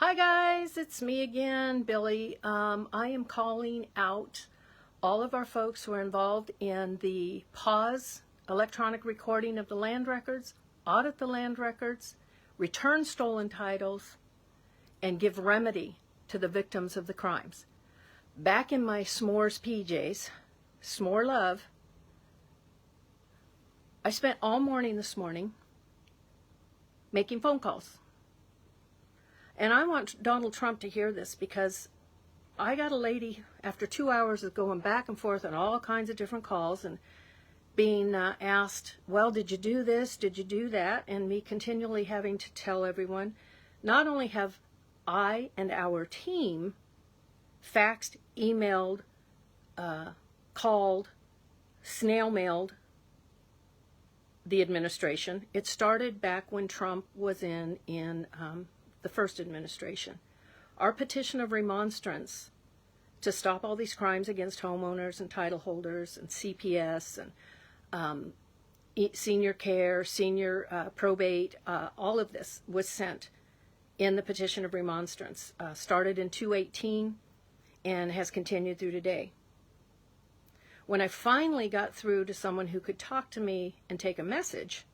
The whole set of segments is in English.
Hi guys, it's me again, Billie. I am calling out all of our folks who are involved in the pause electronic recording of the land records, audit the land records, return stolen titles, and give remedy to the victims of the crimes. Back in my s'mores PJs, s'more love, I spent all morning this morning making phone calls. And I want Donald Trump to hear this, because I got a lady, after 2 hours of going back and forth on all kinds of different calls and being asked, well, did you do this? Did you do that? And me continually having to tell everyone, not only have I and our team faxed, emailed, called, snail mailed the administration. It started back when Trump was in the first administration. Our petition of remonstrance to stop all these crimes against homeowners and title holders and CPS and senior care, senior probate, all of this was sent in the petition of remonstrance. Started in 2018 and has continued through today. When I finally got through to someone who could talk to me and take a message,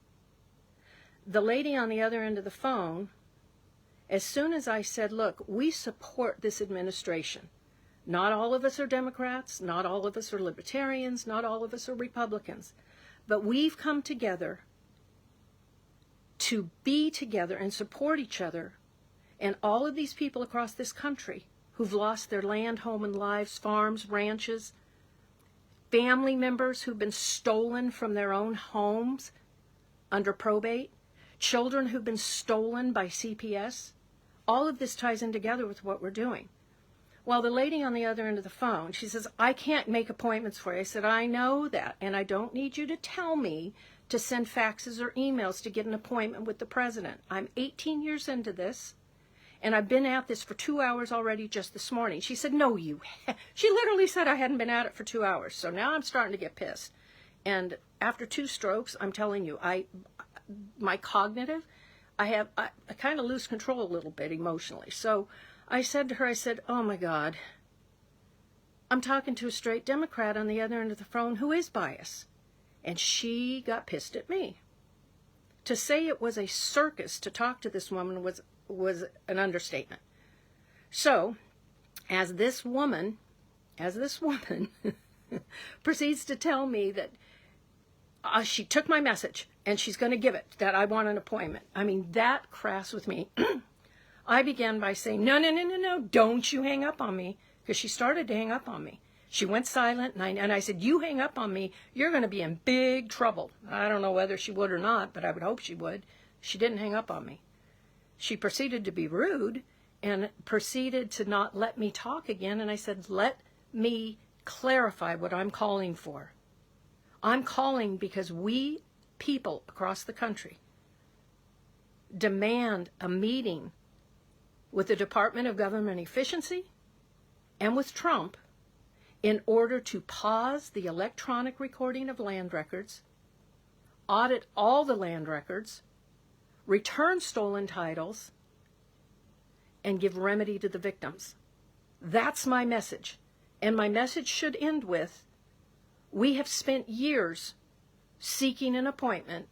the lady on the other end of the phone, as soon as I said, look, we support this administration. Not all of us are Democrats, not all of us are Libertarians, not all of us are Republicans, but we've come together to be together and support each other, and all of these people across this country who've lost their land, home, and lives, farms, ranches, family members who've been stolen from their own homes under probate, children who've been stolen by CPS. All of this ties in together with what we're doing. Well, the lady on the other end of the phone, she says, I can't make appointments for you. I said, I know that, and I don't need you to tell me to send faxes or emails to get an appointment with the president. I'm 18 years into this, and I've been at this for 2 hours already just this morning. She said, no, she literally said I hadn't been at it for 2 hours, so now I'm starting to get pissed. And after 2 strokes, I'm telling you, my cognitive, I kind of lose control a little bit emotionally. So I said to her, I said, oh my God, I'm talking to a straight Democrat on the other end of the phone who is biased. And she got pissed at me. To say it was a circus to talk to this woman was an understatement. So as this woman proceeds to tell me that she took my message and she's going to give it, that I want an appointment. I mean, that crass with me. I began by saying, no, don't you hang up on me, because she started to hang up on me. She went silent, and I said, you hang up on me, you're going to be in big trouble. I don't know whether she would or not, but I would hope she would. She didn't hang up on me. She proceeded to be rude and proceeded to not let me talk again, and I said, let me clarify what I'm calling for. I'm calling because we people across the country demand a meeting with the Department of Government Efficiency and with Trump in order to pause the electronic recording of land records, audit all the land records, return stolen titles, and give remedy to the victims. That's my message. And my message should end with, we have spent years seeking an appointment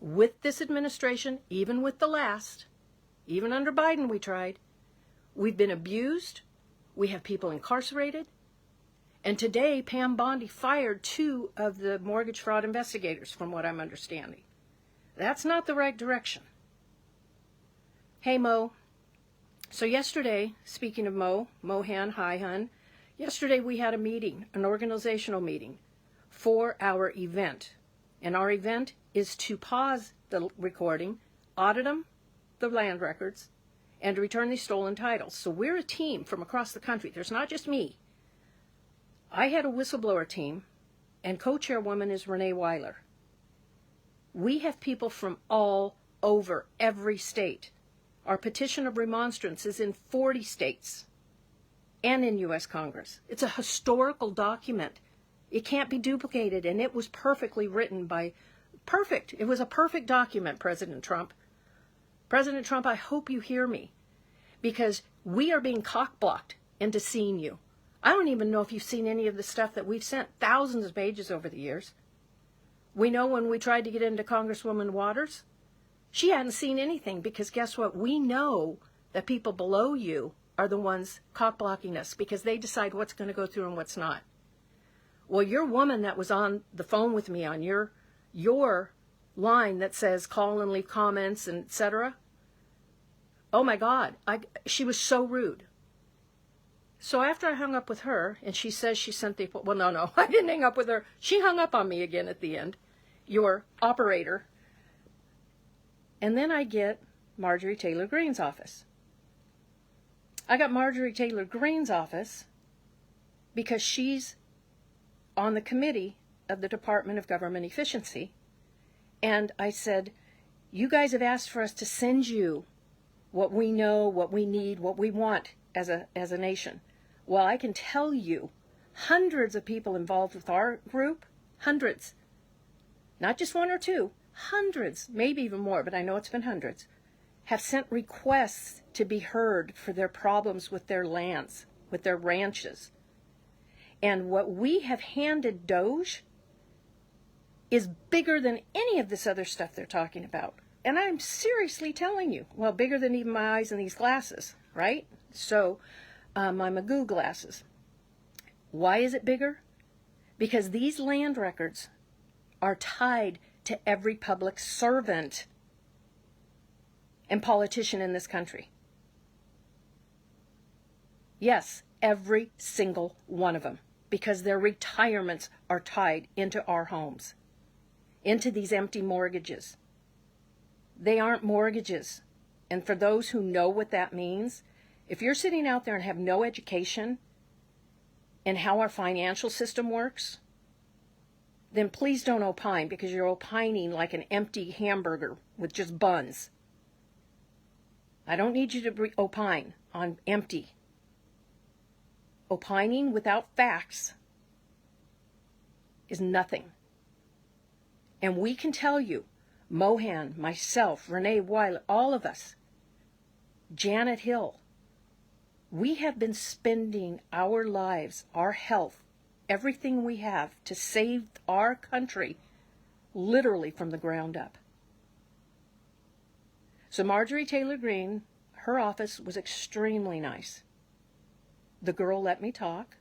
with this administration, even with the last. Even under Biden we tried. We've been abused. We have people incarcerated. And today Pam Bondi fired 2 of the mortgage fraud investigators, from what I'm understanding. That's not the right direction. Hey Mo. So yesterday, speaking of Mohan, hi hun, yesterday we had a meeting, an organizational meeting for our event. And our event is to pause the recording, audit them, the land records, and to return these stolen titles. So we're a team from across the country. There's not just me. I had a whistleblower team, and co-chairwoman is Renee Weiler. We have people from all over every state. Our petition of remonstrance is in 40 states and in U.S. Congress. It's a historical document. It can't be duplicated, and it was perfectly written by, perfect. It was a perfect document, President Trump. President Trump, I hope you hear me. because we are being cock-blocked into seeing you. I don't even know if you've seen any of the stuff that we've sent, thousands of pages over the years. We know when we tried to get into Congresswoman Waters, she hadn't seen anything, because guess what? We know that people below you are the ones cock-blocking us, because they decide what's going to go through and what's not. Well, your woman that was on the phone with me on your line that says call and leave comments and etc. Oh my God, she was so rude. So after I hung up with her, and she says she sent the, well, no, I didn't hang up with her. She hung up on me again at the end, your operator. And then I get Marjorie Taylor Greene's office. I got Marjorie Taylor Greene's office because she's on the committee of the Department of Government Efficiency. And I said, you guys have asked for us to send you what we know, what we need, what we want as a nation. Well, I can tell you, hundreds of people involved with our group, hundreds, not just one or two, hundreds, maybe even more, but I know it's been hundreds, have sent requests to be heard for their problems with their lands, with their ranches. And what we have handed DOGE is bigger than any of this other stuff they're talking about. And I'm seriously telling you, well, bigger than even my eyes and these glasses, right? So, my Magoo glasses. Why is it bigger? Because these land records are tied to every public servant and politician in this country. Yes, every single one of them, because their retirements are tied into our homes, into these empty mortgages. They aren't mortgages. And for those who know what that means, if you're sitting out there and have no education in how our financial system works, then please don't opine, because you're opining like an empty hamburger with just buns. I don't need you to opine on empty. Opining without facts is nothing. And we can tell you, Mohan, myself, Renee Weiler, all of us, Janet Hill, we have been spending our lives, our health, everything we have to save our country literally from the ground up. So Marjorie Taylor Greene, her office was extremely nice. The girl let me talk.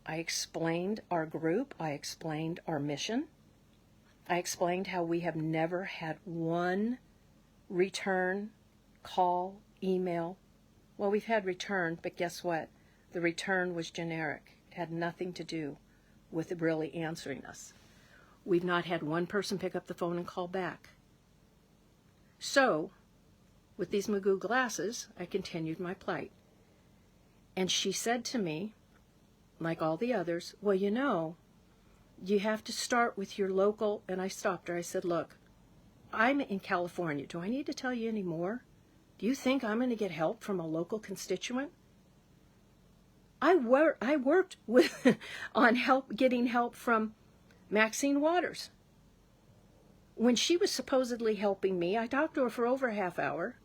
I explained our group. I explained our mission. I explained how we have never had one return, call, email. Well, we've had return, but guess what? The return was generic. It had nothing to do with really answering us. We've not had one person pick up the phone and call back. So, with these Magoo glasses, I continued my plight. And she said to me, like all the others, well, you know, you have to start with your local, and I stopped her. I said, look, I'm in California. Do I need to tell you any more? Do you think I'm going to get help from a local constituent? I worked with on getting help from Maxine Waters. When she was supposedly helping me, I talked to her for over a half hour.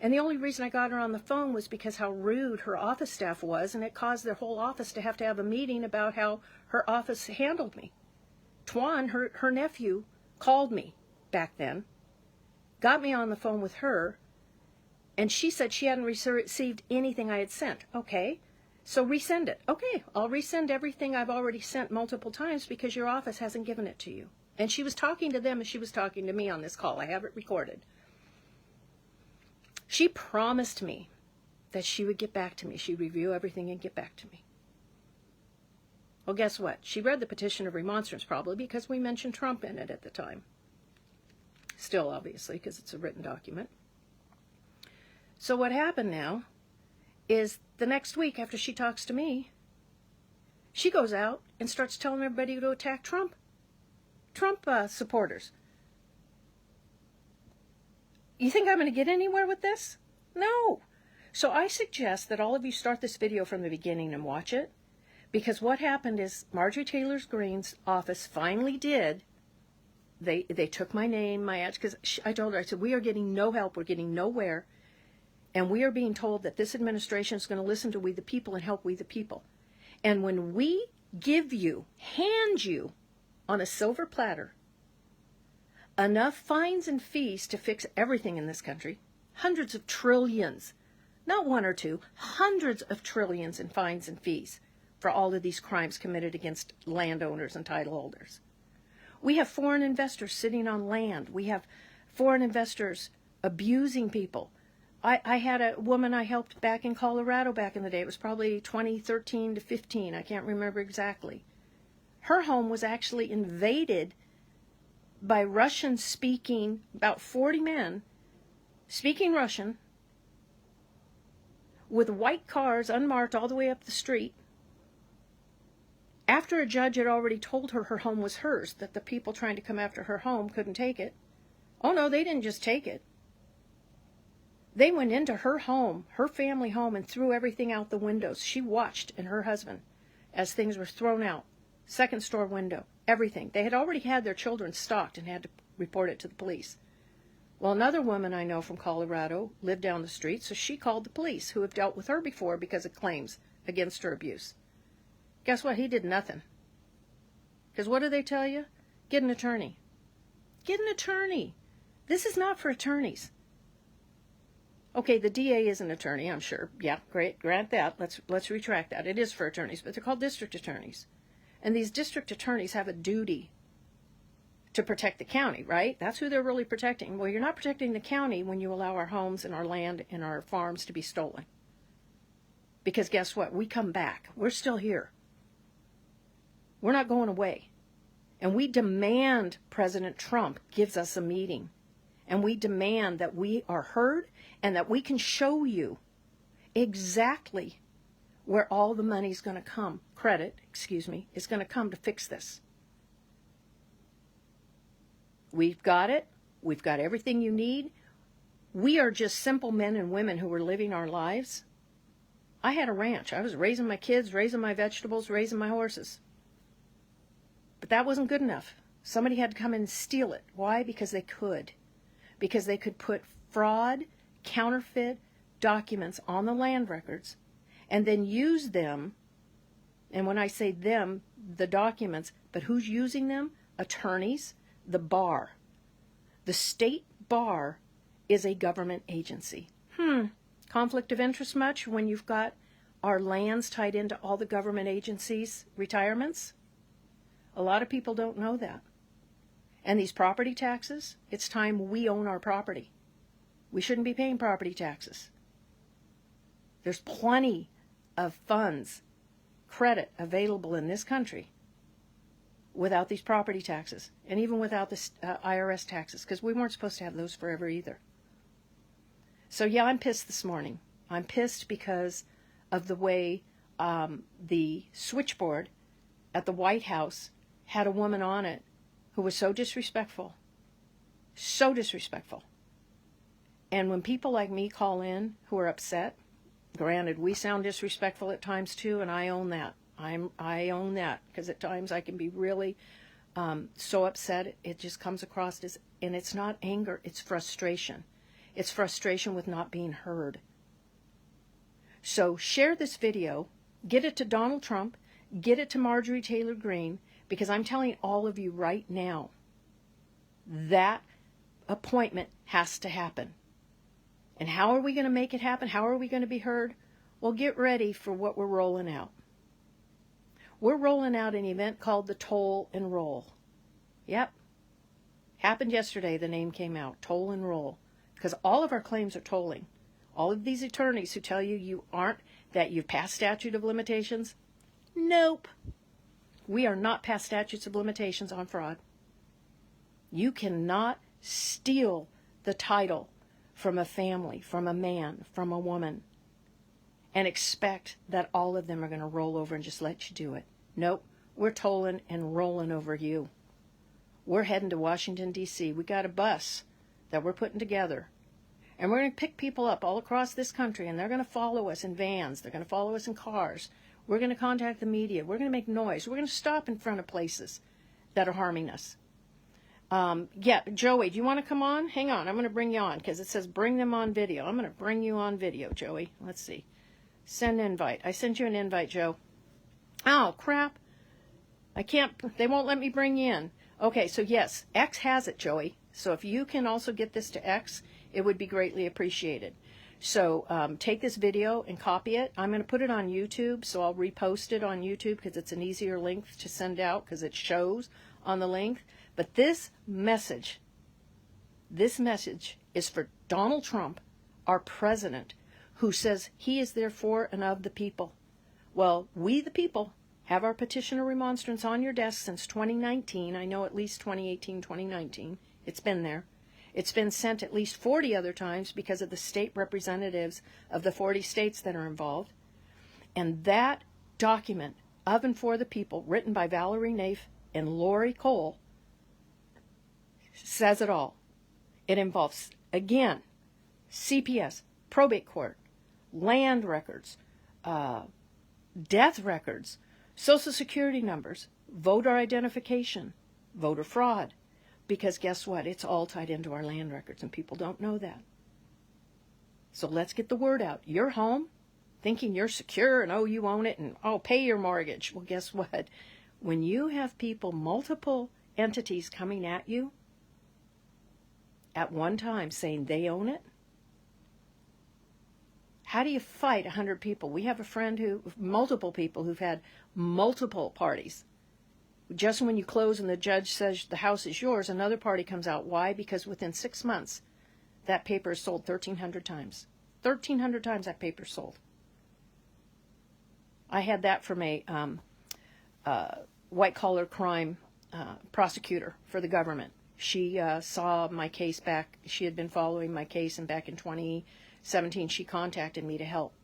And the only reason I got her on the phone was because how rude her office staff was, and it caused their whole office to have a meeting about how her office handled me. Twan, her nephew, called me back then, got me on the phone with her, and she said she hadn't received anything I had sent. Okay, so resend it. Okay, I'll resend everything I've already sent multiple times because your office hasn't given it to you. And she was talking to them as she was talking to me on this call. I have it recorded. She promised me that she would get back to me. She'd review everything and get back to me. Well, guess what? She read the petition of remonstrance, probably because we mentioned Trump in it at the time. Still, obviously, because it's a written document. So what happened now is the next week after she talks to me, she goes out and starts telling everybody to attack Trump supporters. You think I'm going to get anywhere with this? No. So I suggest that all of you start this video from the beginning and watch it, because what happened is Marjorie Taylor Greene's office finally did. They took my name, my address, because I told her, I said, we are getting no help, we're getting nowhere. And we are being told that this administration is going to listen to we the people and help we the people. And when we give you, hand you, on a silver platter, enough fines and fees to fix everything in this country, hundreds of trillions, not one or two, hundreds of trillions in fines and fees for all of these crimes committed against landowners and title holders. We have foreign investors sitting on land. We have foreign investors abusing people. I had a woman I helped back in Colorado back in the day. It was probably 2013 to 15. I can't remember exactly. Her home was actually invaded by Russian-speaking, about 40 men, speaking Russian, with white cars unmarked all the way up the street, after a judge had already told her her home was hers, that the people trying to come after her home couldn't take it. Oh no, they didn't just take it. They went into her home, her family home, and threw everything out the windows. She watched, and her husband, as things were thrown out. Second store window, everything. They had already had their children stalked and had to report it to the police. Well, another woman I know from Colorado lived down the street, so she called the police, who have dealt with her before because of claims against her abuse. Guess what? He did nothing. Because what do they tell you? Get an attorney. Get an attorney. This is not for attorneys. Okay, the DA is an attorney, I'm sure. Yeah, great, grant that. Let's retract that. It is for attorneys, but they're called district attorneys. And these district attorneys have a duty to protect the county, right? That's who they're really protecting. Well, you're not protecting the county when you allow our homes and our land and our farms to be stolen. Because guess what? We come back. We're still here. We're not going away. And we demand President Trump gives us a meeting. And we demand that we are heard and that we can show you exactly where all the money's going to come, is going to come to fix this. We've got it. We've got everything you need. We are just simple men and women who were living our lives. I had a ranch. I was raising my kids, raising my vegetables, raising my horses. But that wasn't good enough. Somebody had to come in and steal it. Why? Because they could. Because they could put fraud, counterfeit documents on the land records and then use them. And when I say them, the documents, but who's using them? Attorneys, the bar. The state bar is a government agency. Conflict of interest much when you've got our lands tied into all the government agencies' retirements? A lot of people don't know that. And these property taxes, it's time we own our property. We shouldn't be paying property taxes. There's plenty of funds, credit available in this country without these property taxes, and even without the IRS taxes, because we weren't supposed to have those forever either. So yeah, I'm pissed this morning. I'm pissed because of the way the switchboard at the White House had a woman on it who was so disrespectful. So disrespectful. And when people like me call in who are upset, granted, we sound disrespectful at times too, and I own that. I own that, because at times I can be really so upset. It just comes across as, and it's not anger, it's frustration. It's frustration with not being heard. So share this video, get it to Donald Trump, get it to Marjorie Taylor Greene, because I'm telling all of you right now, that appointment has to happen. And how are we going to make it happen? How are we going to be heard? Well, get ready for what we're rolling out. We're rolling out an event called the Toll and Roll. Yep. Happened yesterday, the name came out, Toll and Roll. Because all of our claims are tolling. All of these attorneys who tell you that you've passed statute of limitations, nope. We are not past statutes of limitations on fraud. You cannot steal the title from a family, from a man, from a woman, and expect that all of them are going to roll over and just let you do it. Nope, we're tolling and rolling over you. We're heading to Washington, D.C. We got a bus that we're putting together, and we're going to pick people up all across this country, and they're going to follow us in vans. They're going to follow us in cars. We're going to contact the media. We're going to make noise. We're going to stop in front of places that are harming us. Yeah, Joey, do you want to come on? Hang on, I'm going to bring you on because it says bring them on video. I'm going to bring you on video, Joey. Let's see. Send invite. I sent you an invite, Joe. Oh, crap. I can't, they won't let me bring you in. Okay, so yes, X has it, Joey. So if you can also get this to X, it would be greatly appreciated. So take this video and copy it. I'm going to put it on YouTube, so I'll repost it on YouTube because it's an easier link to send out because it shows on the link. But this message is for Donald Trump, our president, who says he is there for and of the people. Well, we the people have our petition or remonstrance on your desk since 2019. I know at least 2018, 2019. It's been there. It's been sent at least 40 other times because of the state representatives of the 40 states that are involved. And that document, of and for the people, written by Valerie Naif and Lori Cole, says it all. It involves, again, CPS, probate court, land records, death records, Social Security numbers, voter identification, voter fraud. Because guess what? It's all tied into our land records, and people don't know that. So let's get the word out. You're home, thinking you're secure, and oh, you own it, and oh, pay your mortgage. Well, guess what? When you have people, multiple entities coming at you at one time saying they own it, how do you fight 100 people? We have a friend multiple people who've had multiple parties. Just when you close and the judge says the house is yours, another party comes out. Why? Because within 6 months, that paper is sold 1,300 times. 1,300 times that paper sold. I had that from a white-collar crime prosecutor for the government. She saw my case back. She had been following my case, and back in 2017, she contacted me to help.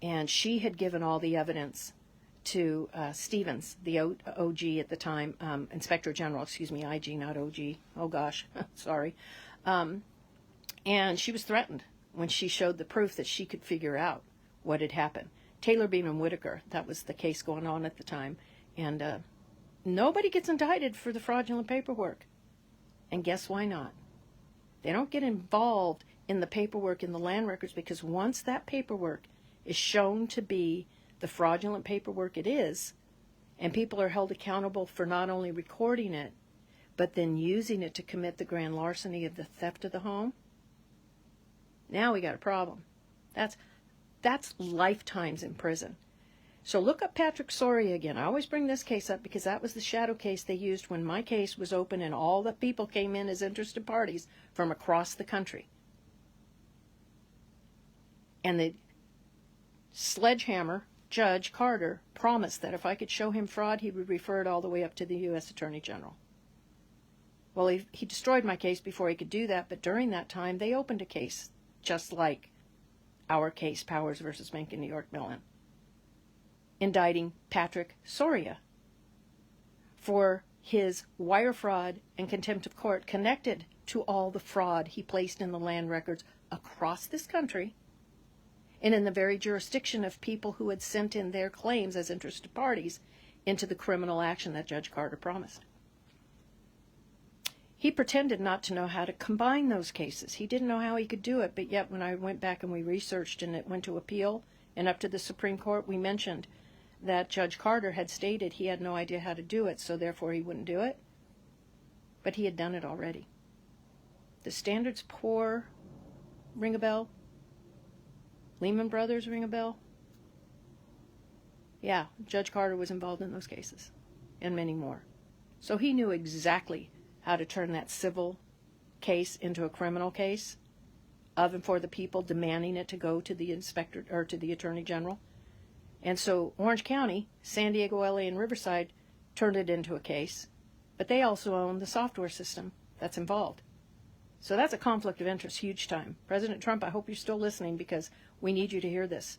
And she had given all the evidence to Stevens, the OG at the time, Inspector General, IG, not OG. Oh, gosh, sorry. And she was threatened when she showed the proof that she could figure out what had happened. Taylor Beam Whitaker, that was the case going on at the time. And nobody gets indicted for the fraudulent paperwork. And guess why not? They don't get involved in the paperwork in the land records because once that paperwork is shown to be the fraudulent paperwork it is, and people are held accountable for not only recording it, but then using it to commit the grand larceny of the theft of the home, now we got a problem. That's lifetimes in prison. So look up Patrick Soria again. I always bring this case up because that was the shadow case they used when my case was open and all the people came in as interested parties from across the country. And the sledgehammer Judge Carter promised that if I could show him fraud, he would refer it all the way up to the U.S. Attorney General. Well, he destroyed my case before he could do that, but during that time, they opened a case just like our case, Powers versus Bank in New York Mellon, indicting Patrick Soria for his wire fraud and contempt of court connected to all the fraud he placed in the land records across this country and in the very jurisdiction of people who had sent in their claims as interested parties into the criminal action that Judge Carter promised. He pretended not to know how to combine those cases. He didn't know how he could do it, but yet when I went back and we researched and it went to appeal and up to the Supreme Court, we mentioned that Judge Carter had stated he had no idea how to do it, so therefore he wouldn't do it. But he had done it already. The Standards Poor, ring a bell? Lehman Brothers, ring a bell? Yeah, Judge Carter was involved in those cases, and many more. So he knew exactly how to turn that civil case into a criminal case, of and for the people, demanding it to go to the inspector or to the Attorney General. And so Orange County, San Diego, LA, and Riverside turned it into a case, but they also own the software system that's involved. So that's a conflict of interest, huge time. President Trump, I hope you're still listening because we need you to hear this.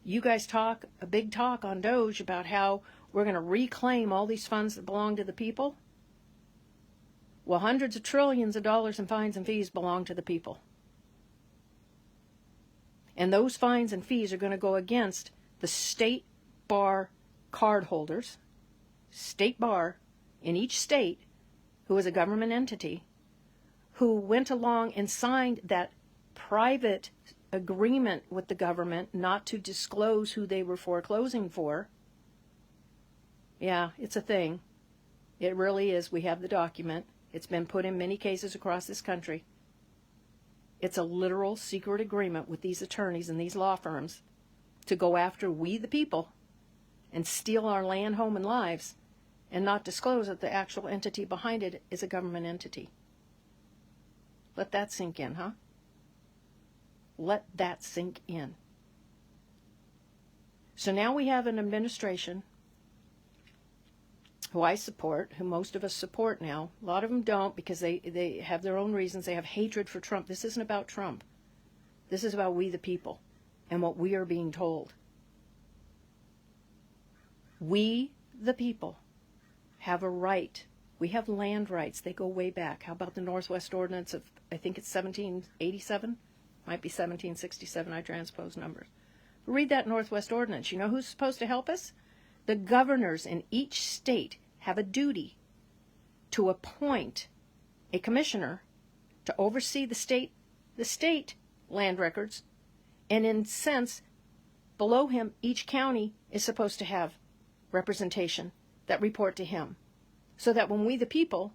You guys talk a big talk on DOGE about how we're going to reclaim all these funds that belong to the people. Well, hundreds of trillions of dollars in fines and fees belong to the people. And those fines and fees are going to go against the state bar card holders, state bar in each state, who was a government entity, who went along and signed that private agreement with the government not to disclose who they were foreclosing for. Yeah, it's a thing. It really is. We have the document. It's been put in many cases across this country. It's a literal secret agreement with these attorneys and these law firms to go after we the people and steal our land, home, and lives, and not disclose that the actual entity behind it is a government entity. Let that sink in, huh? Let that sink in. So now we have an administration who I support, who most of us support now. A lot of them don't because they have their own reasons. They have hatred for Trump. This isn't about Trump. This is about we the people and what we are being told. We the people have a right. We have land rights. They go way back. How about the Northwest Ordinance of, I think it's 1787? Might be 1767. I transpose numbers. Read that Northwest Ordinance. You know who's supposed to help us? The governors in each state have a duty to appoint a commissioner to oversee the state land records, and in sense, below him, each county is supposed to have representation that report to him, so that when we the people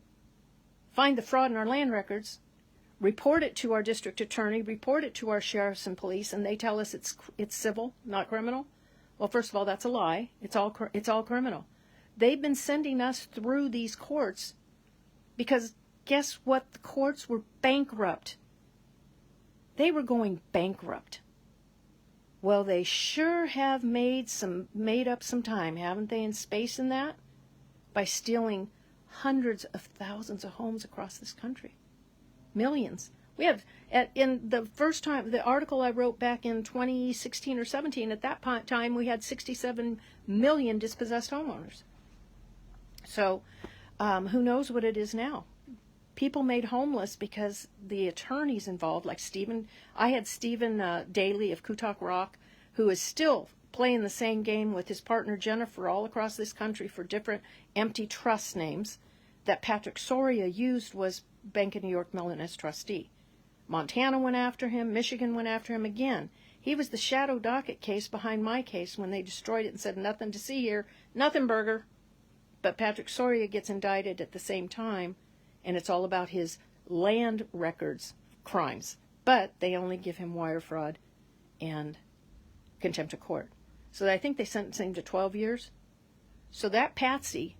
find the fraud in our land records, report it to our district attorney, report it to our sheriffs and police, and they tell us it's civil, not criminal. Well, first of all, that's a lie. It's all criminal. They've been sending us through these courts because guess what? The courts were bankrupt. They were going bankrupt. Well, they sure have made up some time, haven't they, in space in that? By stealing hundreds of thousands of homes across this country. Millions. We have, in the first time, the article I wrote back in 2016 or 17, at that time we had 67 million dispossessed homeowners. So who knows what it is now? People made homeless because the attorneys involved, like I had Stephen Daly of Kutak Rock, who is still playing the same game with his partner Jennifer all across this country for different empty trust names that Patrick Soria used was Bank of New York Mellon as trustee. Montana went after him. Michigan went after him again. He was the shadow docket case behind my case when they destroyed it and said, nothing to see here, nothing burger. But Patrick Soria gets indicted at the same time, and it's all about his land records crimes. But they only give him wire fraud and contempt of court. So I think they sentenced him to 12 years. So that Patsy,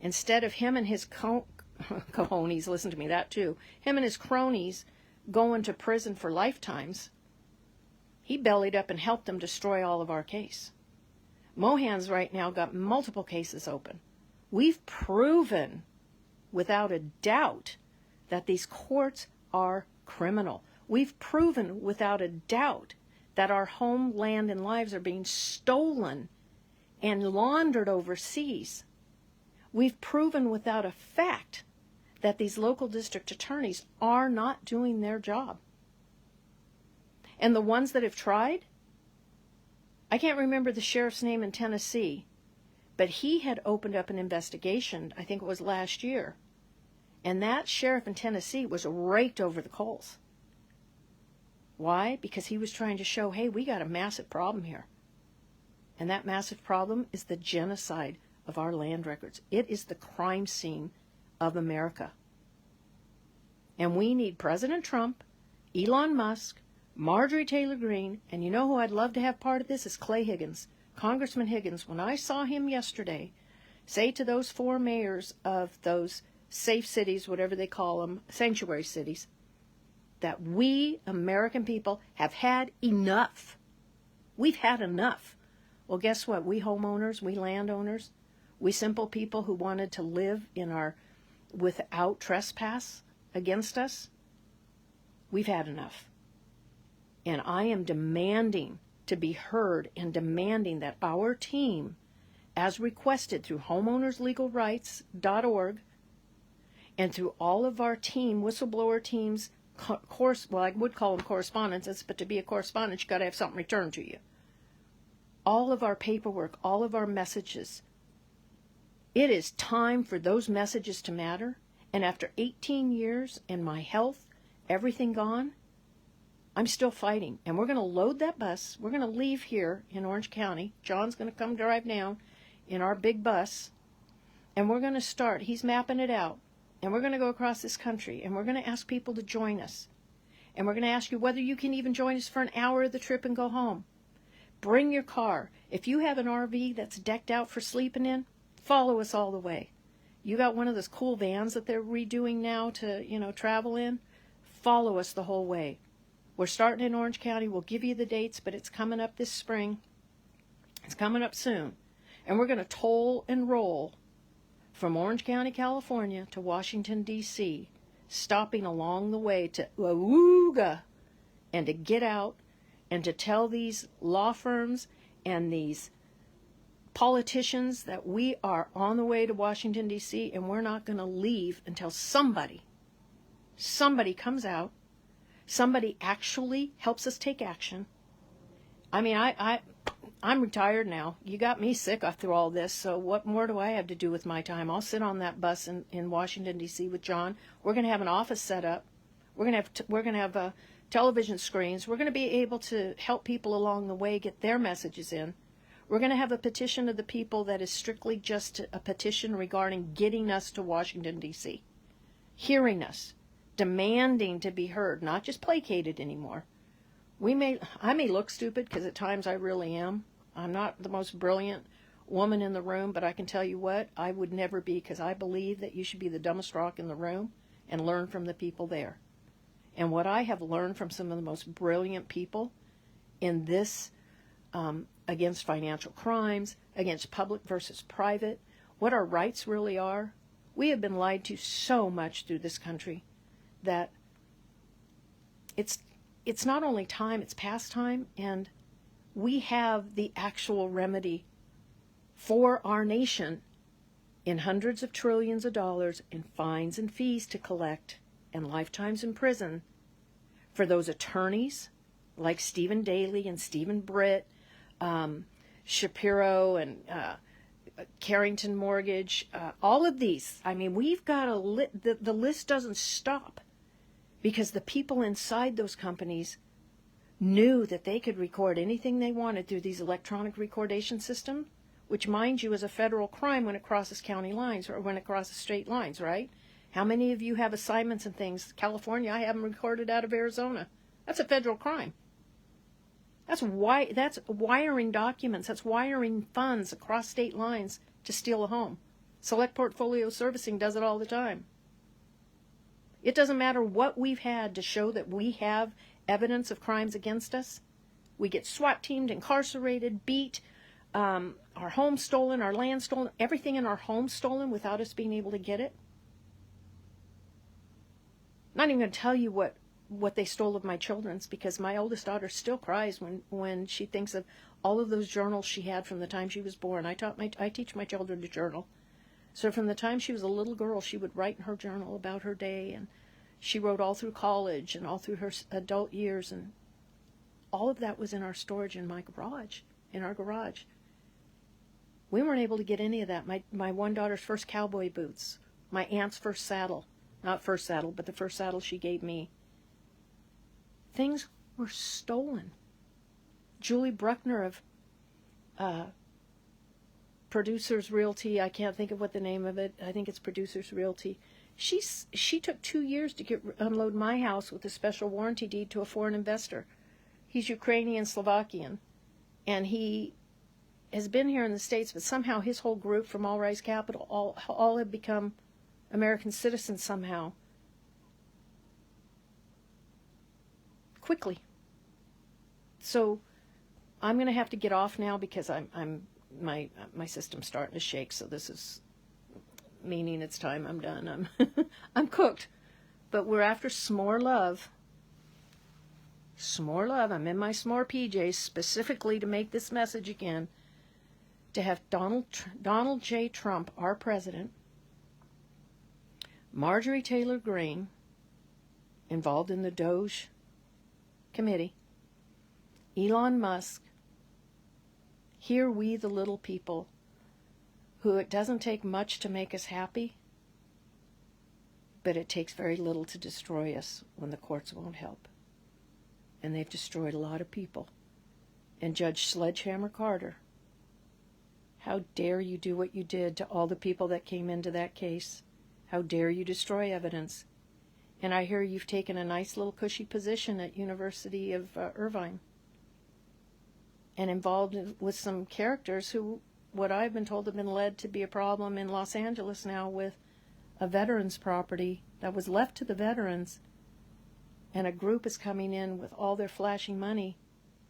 instead of him and his cojones, listen to me, that too, him and his cronies going to prison for lifetimes, he bellied up and helped them destroy all of our case. Mohan's right now got multiple cases open. We've proven without a doubt that these courts are criminal. We've proven without a doubt that our home, land, and lives are being stolen and laundered overseas. We've proven without a fact that these local district attorneys are not doing their job. And the ones that have tried, I can't remember the sheriff's name in Tennessee, but he had opened up an investigation, I think it was last year, and that sheriff in Tennessee was raked over the coals. Why? Because he was trying to show, hey, we got a massive problem here. And that massive problem is the genocide of our land records. It is the crime scene of America. And we need President Trump, Elon Musk, Marjorie Taylor Greene, and you know who I'd love to have part of this is Clay Higgins, Congressman Higgins. When I saw him yesterday say to those 4 mayors of those safe cities, whatever they call them, sanctuary cities, that we American people have had enough. We've had enough. Well, guess what? We homeowners, we landowners, we simple people who wanted to live in our without trespass against us, we've had enough. And I am demanding to be heard and demanding that our team, as requested through homeownerslegalrights.org and through all of our whistleblower teams, I would call them correspondences, but to be a correspondent, you got to have something returned to you. All of our paperwork, all of our messages. It is time for those messages to matter, And after 18 years and my health, everything gone, I'm still fighting. And we're going to load that bus. We're going to leave here in Orange County. John's going to come drive down in our big bus. And we're going to start. He's mapping it out. And we're going to go across this country. And we're going to ask people to join us. And we're going to ask you whether you can even join us for an hour of the trip and go home. Bring your car. If you have an RV that's decked out for sleeping in, follow us all the way. You got one of those cool vans that they're redoing now to, travel in? Follow us the whole way. We're starting in Orange County. We'll give you the dates, but it's coming up this spring. It's coming up soon. And we're going to toll and roll from Orange County, California to Washington, D.C., stopping along the way to Awooga and to get out and to tell these law firms and these politicians that we are on the way to Washington, D.C., and we're not going to leave until somebody comes out, somebody actually helps us take action. I mean, I'm retired now. You got me sick after all this, so what more do I have to do with my time? I'll sit on that bus in Washington, D.C. with John. We're going to have an office set up. We're going to have television screens. We're going to be able to help people along the way get their messages in. We're going to have a petition of the people that is strictly just a petition regarding getting us to Washington, D.C., hearing us, demanding to be heard, not just placated anymore. I may look stupid, because at times I really am. I'm not the most brilliant woman in the room, but I can tell you what, I would never be, because I believe that you should be the dumbest rock in the room and learn from the people there. And what I have learned from some of the most brilliant people in this, against financial crimes, against public versus private, what our rights really are, we have been lied to so much through this country that it's not only time, it's past time, and we have the actual remedy for our nation in hundreds of trillions of dollars in fines and fees to collect and lifetimes in prison for those attorneys like Stephen Daly and Stephen Britt, Shapiro and Carrington Mortgage, all of these. I mean, we've got the list doesn't stop, because the people inside those companies knew that they could record anything they wanted through these electronic recordation systems, which, mind you, is a federal crime when it crosses county lines or when it crosses state lines, right? How many of you have assignments and things? California, I have them recorded out of Arizona. That's a federal crime. That's wiring documents. That's wiring funds across state lines to steal a home. Select Portfolio Servicing does it all the time. It doesn't matter what we've had to show that we have evidence of crimes against us. We get SWAT teamed, incarcerated, beat, our home stolen, our land stolen, everything in our home stolen without us being able to get it. I'm not even going to tell you what they stole of my children's, because my oldest daughter still cries when she thinks of all of those journals she had from the time she was born. I teach my children to journal. So from the time she was a little girl, she would write in her journal about her day, and she wrote all through college and all through her adult years, and all of that was in our storage in our garage. We weren't able to get any of that. My one daughter's first cowboy boots, my aunt's first saddle, not first saddle, but the first saddle she gave me. Things were stolen. Julie Bruckner of Producers Realty, I can't think of what the name of it. I think it's Producers Realty. She took 2 years to unload my house with a special warranty deed to a foreign investor. He's Ukrainian, Slovakian, and he has been here in the States, but somehow his whole group from All Rise Capital all have become American citizens somehow. Quickly. So I'm going to have to get off now, because my system's starting to shake. So this is meaning it's time I'm done. I'm cooked. But we're after s'more love. S'more love. I'm in my s'more PJs specifically to make this message again. To have Donald J. Trump, our president, Marjorie Taylor Greene, involved in the DOGE committee, Elon Musk, here we the little people, who it doesn't take much to make us happy, But it takes very little to destroy us when the courts won't help. And they've destroyed a lot of people. And Judge Sledgehammer Carter, how dare you do what you did to all the people that came into that case? How dare you destroy evidence? And I hear you've taken a nice little cushy position at University of Irvine and involved with some characters who, what I've been told, have been led to be a problem in Los Angeles now with a veterans property that was left to the veterans, and a group is coming in with all their flashing money.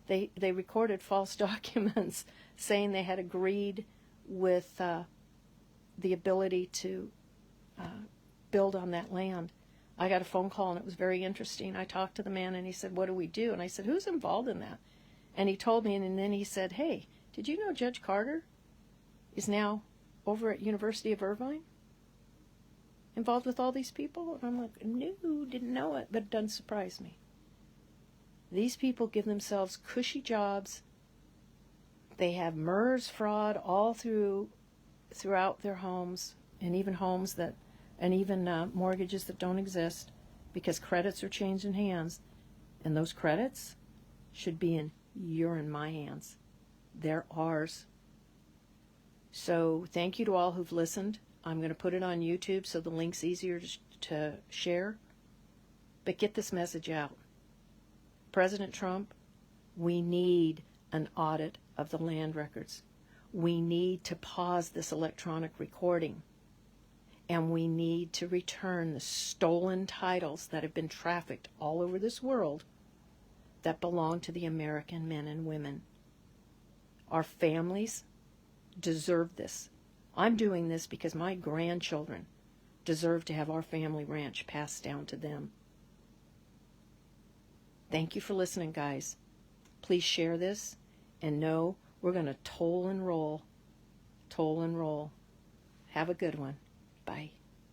They recorded false documents saying they had agreed with the ability to build on that land. I got a phone call and it was very interesting. I talked to the man and he said, "What do we do?" And I said, "Who's involved in that?" And he told me, and then he said, "Hey, did you know Judge Carter is now over at University of Irvine, involved with all these people?" And I'm like, "No, didn't know it," but it doesn't surprise me. These people give themselves cushy jobs. They have MERS fraud all throughout their homes, and even mortgages that don't exist, because credits are changing hands, and those credits should be in your and my hands. They're ours. So thank you to all who've listened. I'm going to put it on YouTube so the link's easier to share. But get this message out. President Trump, we need an audit of the land records. We need to pause this electronic recording. And we need to return the stolen titles that have been trafficked all over this world that belong to the American men and women. Our families deserve this. I'm doing this because my grandchildren deserve to have our family ranch passed down to them. Thank you for listening, guys. Please share this, and know we're going to toll and roll. Toll and roll. Have a good one. Bye.